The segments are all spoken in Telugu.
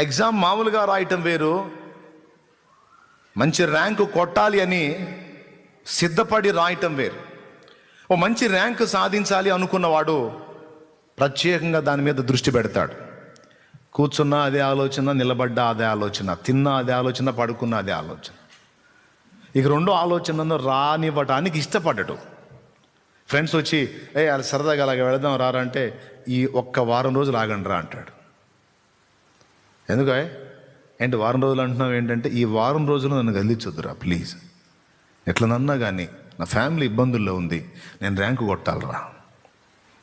ఎగ్జామ్ మామూలుగా రాయటం వేరు, మంచి ర్యాంకు కొట్టాలి అని సిద్ధపడి రాయటం వేరు. ఓ మంచి ర్యాంకు సాధించాలి అనుకున్నవాడు ప్రత్యేకంగా దాని మీద దృష్టి పెడతాడు. కూర్చున్నా అదే ఆలోచన, నిలబడ్డా అదే ఆలోచన, తిన్నా అదే ఆలోచన, పడుకున్నా అదే ఆలోచన. ఇక రెండో ఆలోచనను రానివ్వటానికి ఇష్టపడ్డడు. ఫ్రెండ్స్ వచ్చి అది సరదాగా అలాగ వెళదాం రారంటే ఈ ఒక్క వారం రోజులు ఆగండి రా అంటాడు. ఎందుకు ఏంటి వారం రోజులు అంటున్నావు ఏంటంటే, ఈ వారం రోజులు నన్ను గెలిచొద్దురా ప్లీజ్, ఎట్లనన్నా కానీ నా ఫ్యామిలీ ఇబ్బందుల్లో ఉంది, నేను ర్యాంకు కొట్టాలరా,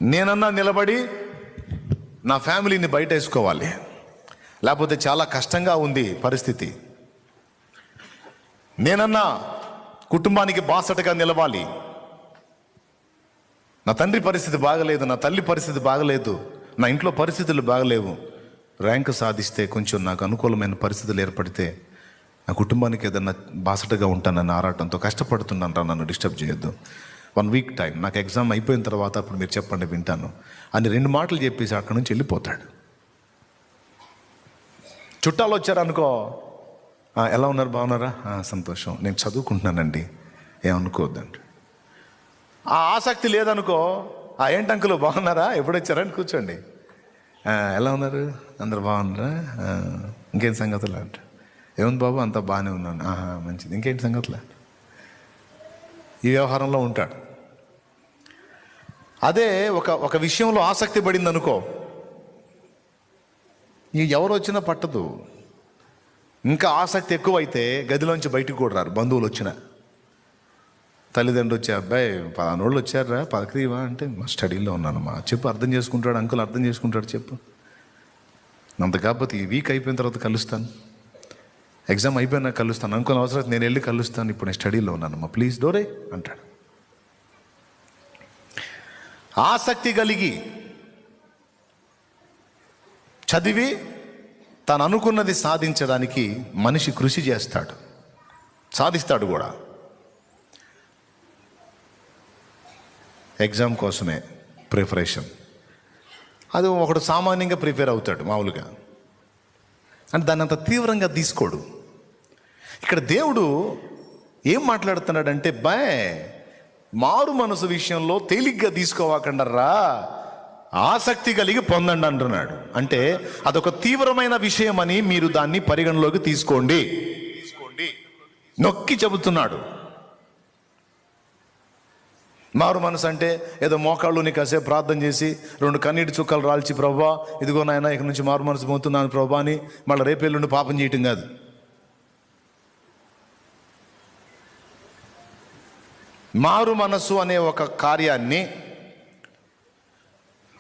నేనన్నా నిలబడి నా ఫ్యామిలీని బయట వేసుకోవాలి, లేకపోతే చాలా కష్టంగా ఉంది పరిస్థితి, నేనన్నా కుటుంబానికి బాసటగా నిలవాలి, నా తండ్రి పరిస్థితి బాగలేదు, నా తల్లి పరిస్థితి బాగలేదు, నా ఇంట్లో పరిస్థితులు బాగలేవు, ర్యాంకు సాధిస్తే కొంచెం నాకు అనుకూలమైన పరిస్థితులు ఏర్పడితే నా కుటుంబానికి ఏదన్నా బాసటగా ఉంటానన్న ఆరాటంతో కష్టపడుతున్నాను రా, నన్ను డిస్టర్బ్ చేయొద్దు, 1 వీక్ టైం, నాకు ఎగ్జామ్ అయిపోయిన తర్వాత అప్పుడు మీరు చెప్పండి వింటాను అని 2 మాటలు చెప్పేసి అక్కడి నుంచి వెళ్ళిపోతాడు. చుట్టాలు వచ్చారనుకో, ఎలా ఉన్నారు, బాగున్నారా, సంతోషం, నేను చదువుకుంటున్నానండి, ఏమనుకోవద్దండి. ఆ ఆసక్తి లేదనుకో, ఏంటి అంకులు బాగున్నారా, ఎప్పుడు వచ్చారని కూర్చోండి, ఎలా ఉన్నారు, అందరు బాగున్నారా, ఇంకేం సంగతులు అంట, ఏముంది బాబు అంతా బాగానే ఉన్నాను, మంచిది, ఇంకేంటి సంగతులు, ఈ వ్యవహారంలో ఉంటాడు. అదే ఒక విషయంలో ఆసక్తి పడింది అనుకో, ఎవరు వచ్చినా పట్టదు. ఇంకా ఆసక్తి ఎక్కువైతే గదిలోంచి బయటకు కూడా రారు. బంధువులు వచ్చిన, తల్లిదండ్రులు వచ్చే, అబ్బాయి 10 రోజులు వచ్చారా పలకరీవా అంటే, మా స్టడీలో ఉన్నానమ్మా, చెప్పు, అర్థం చేసుకుంటాడు అంకుల్, అర్థం చేసుకుంటాడు, చెప్పు, అంత కాకపోతే ఈ వీక్ అయిపోయిన తర్వాత కలుస్తాను, ఎగ్జామ్ అయిపోయినా కలుస్తాను, అనుకున్న అవసరం నేను వెళ్ళి కలుస్తాను, ఇప్పుడు నేను స్టడీలో ఉన్నానమ్మా ప్లీజ్ డోరే అంటాడు. ఆసక్తి కలిగి చదివి తను అనుకున్నది సాధించడానికి మనిషి కృషి చేస్తాడు, సాధిస్తాడు కూడా. ఎగ్జామ్ కోసమే ప్రిపరేషన్, అది ఒకడు సామాన్యంగా ప్రిపేర్ అవుతాడు మామూలుగా, అంటే దాన్ని అంత తీవ్రంగా తీసుకోడు. ఇక్కడ దేవుడు ఏం మాట్లాడుతున్నాడంటే, మారు మనసు విషయంలో తేలిగ్గా తీసుకోవాకండరా, ఆసక్తి కలిగి పొందండి అంటున్నాడు. అంటే అదొక తీవ్రమైన విషయం అని మీరు దాన్ని పరిగణలోకి తీసుకోండి, నొక్కి చెబుతున్నాడు. మారు మనసు అంటే ఏదో మోకాళ్ళుని కాసేపు ప్రార్థన చేసి 2 కన్నీటి చుక్కలు రాల్చి, ప్రభువా ఇదిగో నాయన ఇక నుంచి మారు మనసు పొందుతున్నాను ప్రభువా అని మళ్ళీ రేపేళ్ళుండి పాపం చేయటం కాదు. మారు మనసు అనే ఒక కార్యాన్ని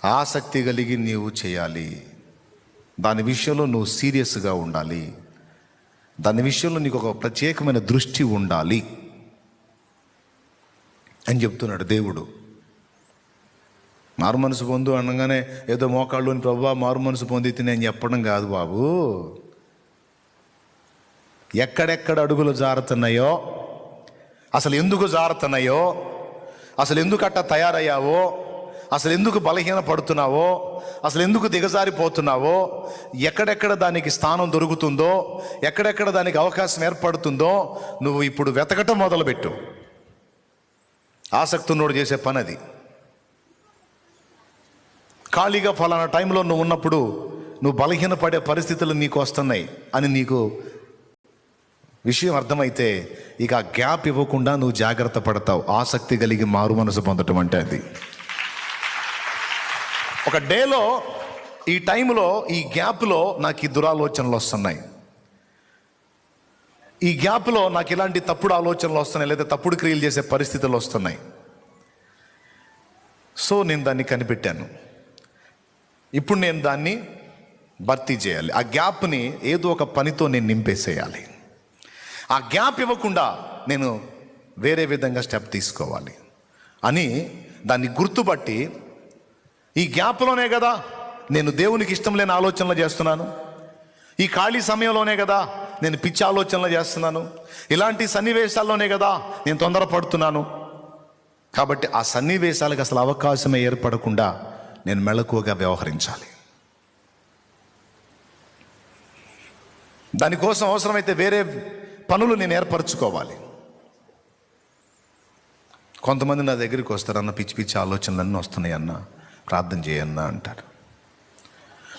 ఆసక్తి కలిగి నీవు చేయాలి, దాని విషయంలో నువ్వు సీరియస్గా ఉండాలి, దాని విషయంలో నీకు ఒక ప్రత్యేకమైన దృష్టి ఉండాలి అని చెప్తున్నాడు దేవుడు. మారు మనసు పొందు అనగానే ఏదో మోకాళ్ళుని ప్రభువా మారు మనసు పొందితే నేను చెప్పడం కాదు బాబు. ఎక్కడెక్కడ అడుగులు జారుతున్నాయో, అసలు ఎందుకు జారుతున్నాయో, అసలు ఎందుకు అట్లా తయారయ్యావో, అసలు ఎందుకు బలహీన పడుతున్నావో, అసలు ఎందుకు దిగజారిపోతున్నావో, ఎక్కడెక్కడ దానికి స్థానం దొరుకుతుందో, ఎక్కడెక్కడ దానికి అవకాశం ఏర్పడుతుందో నువ్వు ఇప్పుడు వెతకటం మొదలుపెట్టు. ఆసక్తి ఉన్నోడు చేసే పని అది. ఖాళీగా ఫలానా టైంలో నువ్వు ఉన్నప్పుడు నువ్వు బలహీనపడే పరిస్థితులు నీకు వస్తున్నాయి అని నీకు విషయం అర్థమైతే ఇక ఆ గ్యాప్ ఇవ్వకుండా నువ్వు జాగ్రత్త పడతావు. ఆసక్తి కలిగి మారు మనసు పొందటం అంటే అది. ఒక డేలో ఈ టైంలో ఈ గ్యాప్లో నాకు ఈ దురాలోచనలు వస్తున్నాయి, ఈ గ్యాప్లో నాకు ఇలాంటి తప్పుడు ఆలోచనలు వస్తున్నాయి, లేదా తప్పుడు క్రియలు చేసే పరిస్థితులు వస్తున్నాయి. సో నేను దాన్ని కనిపెట్టాను, ఇప్పుడు నేను దాన్ని భర్తీ చేయాలి. ఆ గ్యాప్ని ఏదో ఒక పనితో నేను నింపేసేయాలి. ఆ గ్యాప్ ఇవ్వకుండా నేను వేరే విధంగా స్టెప్ తీసుకోవాలి అని దాన్ని గుర్తుపట్టి, ఈ గ్యాప్లోనే కదా నేను దేవునికి ఇష్టం లేని ఆలోచనలు చేస్తున్నాను, ఈ ఖాళీ సమయంలోనే కదా నేను పిచ్చి ఆలోచనలు చేస్తున్నాను, ఇలాంటి సన్నివేశాల్లోనే కదా నేను తొందరపడుతున్నాను. కాబట్టి ఆ సన్నివేశాలకు అసలు అవకాశమే ఏర్పడకుండా నేను మెలకువగా వ్యవహరించాలి. దానికోసం అవసరమైతే వేరే పనులు నేను ఏర్పరచుకోవాలి. కొంతమంది నా దగ్గరికి వస్తారన్న, పిచ్చి పిచ్చి ఆలోచనలన్నీ వస్తున్నాయి అన్న, ప్రార్థన చేయన్నా అంటారు.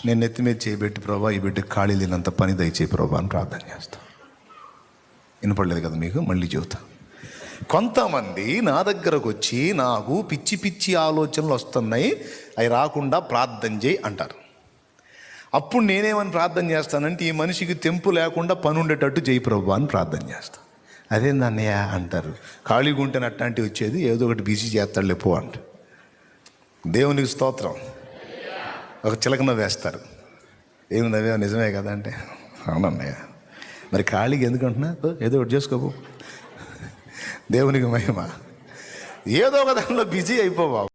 నేను నెత్తి మీద చేయబెట్టి, ప్రభా ఈ బిడ్డ ఖాళీ లేనంత పని దయచేయి ప్రభా అని ప్రార్థన చేస్తాను. వినపడలేదు కదా మీకు? మళ్ళీ చెబుతా. కొంతమంది నా దగ్గరకు వచ్చి నాకు పిచ్చి పిచ్చి ఆలోచనలు వస్తున్నాయి, అవి రాకుండా ప్రార్థన చేయి అంటారు. అప్పుడు నేనేమని ప్రార్థన చేస్తానంటే, ఈ మనిషికి తెంపు లేకుండా పని ఉండేటట్టు చేయి ప్రభు అని ప్రార్థన చేస్తాను. అదేందన్నయ్య అంటారు. ఖాళీగా ఉంటే అట్లాంటివి వచ్చేది, ఏదో ఒకటి బిజీ చేస్తాడు లేపో అంట. దేవునికి స్తోత్రం. ఒక చిలకన వేస్తారు. ఏమి నవ్వే, నిజమే కదా అంటే, అవునన్నయ్య మరి ఖాళీగా ఎందుకంటున్నా, ఏదో ఒకటి చేసుకోబో. దేవునికి మహిమ. ఏదో ఒక దానిలో బిజీ అయిపోవా.